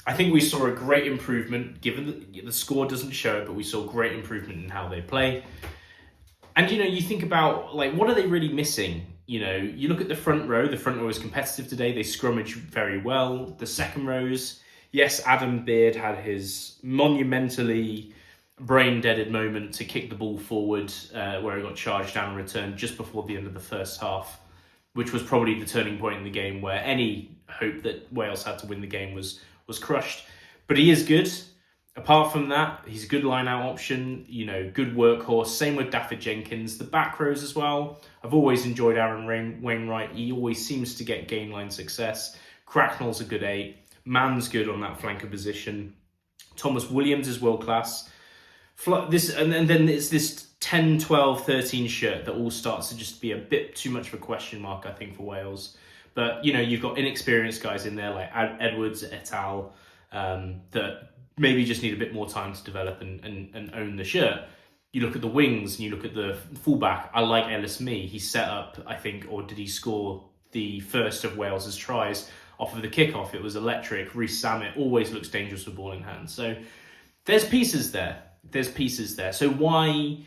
I think we saw a great improvement, given the score doesn't show it, but we saw great improvement in how they play. And, you think about, what are they really missing? You look at the front row is competitive today. They scrummage very well. The second rows, yes, Adam Beard had his monumentally brain-deaded moment to kick the ball forward where he got charged down and returned just before the end of the first half, which was probably the turning point in the game where any hope that Wales had to win the game was crushed. But he is good. Apart from that, he's a good line-out option, good workhorse. Same with Dafford Jenkins. The back rows as well. I've always enjoyed Aaron Wainwright. He always seems to get game line success. Cracknell's a good 8. Mann's good on that flanker position. Thomas Williams is world-class. And then it's this 10, 12, 13 shirt that all starts to just be a bit too much of a question mark, I think, for Wales. But, you've got inexperienced guys in there like Edwards et al. That maybe just need a bit more time to develop and own the shirt. You look at the wings and you look at the fullback. I like Ellis Mee. He set up, I think, or did he score the first of Wales's tries off of the kickoff? It was electric. Reece Samet always looks dangerous with ball in hand. So there's pieces there. So why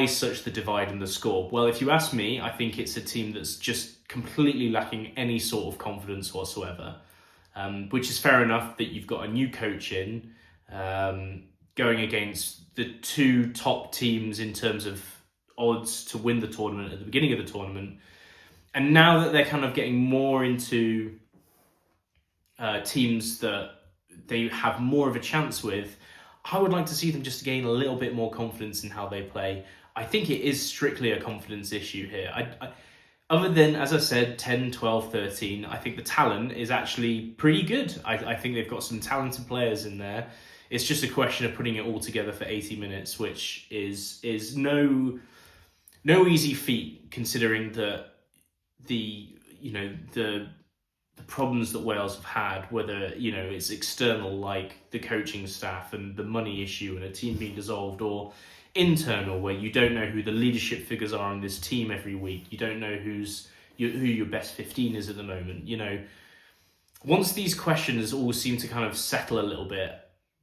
such the divide in the score? Well, if you ask me, I think it's a team that's just completely lacking any sort of confidence whatsoever. Which is fair enough that you've got a new coach in, going against the 2 top teams in terms of odds to win the tournament at the beginning of the tournament. And now that they're kind of getting more into teams that they have more of a chance with, I would like to see them just gain a little bit more confidence in how they play. I think it is strictly a confidence issue here. Other than, as I said, 10, 12, 13, I think the talent is actually pretty good. I think they've got some talented players in there. It's just a question of putting it all together for 80 minutes, which is no easy feat, considering that the the problems that Wales have had, whether, you know, it's external like the coaching staff and the money issue and a team being dissolved, or internal where you don't know who the leadership figures are in this team every week. You don't know who your best 15 is at the moment. You know, once these questions all seem to kind of settle a little bit,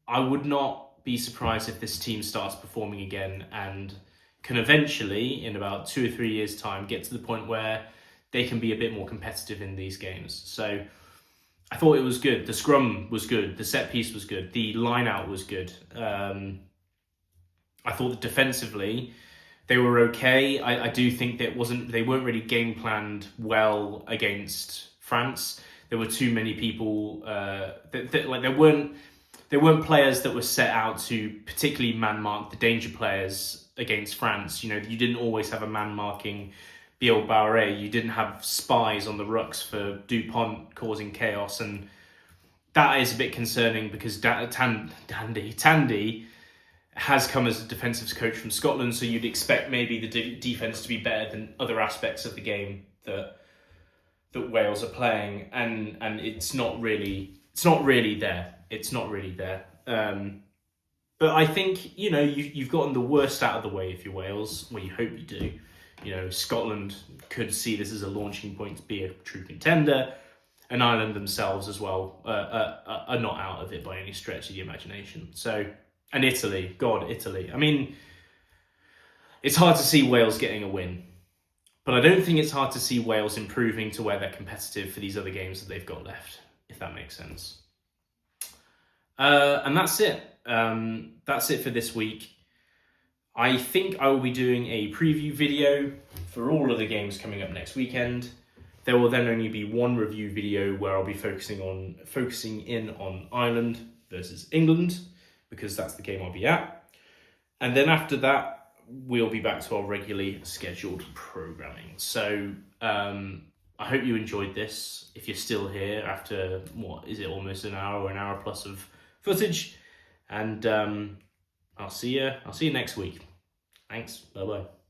I would not be surprised if this team starts performing again and can eventually, in about 2 or 3 years' time, get to the point where they can be a bit more competitive in these games. So I thought it was good. The scrum was good. The set piece was good. The line out was good. I thought that defensively they were okay. I do think that they weren't really game planned well against France. There were too many people there weren't players that were set out to particularly man mark the danger players against France. You know, you didn't always have a man marking Biel Barré. You didn't have spies on the rucks for Dupont causing chaos, and that is a bit concerning because Tandy has come as a defensive coach from Scotland, so you'd expect maybe the defence to be better than other aspects of the game that Wales are playing, and it's not really there. It's not really there. But I think, you know, you've gotten the worst out of the way if you're Wales. Well, you hope you do. You know, Scotland could see this as a launching point to be a true contender, and Ireland themselves as well are not out of it by any stretch of the imagination. So, and Italy. I mean, it's hard to see Wales getting a win, but I don't think it's hard to see Wales improving to where they're competitive for these other games that they've got left, if that makes sense. And that's it. That's it for this week. I think I will be doing a preview video for all of the games coming up next weekend. There will then only be one review video where I'll be focusing in on Ireland versus England, because that's the game I'll be at. And then after that, we'll be back to our regularly scheduled programming. So I hope you enjoyed this. If you're still here after, what is it, almost an hour or an hour plus of footage. And I'll see you next week. Thanks. Bye-bye.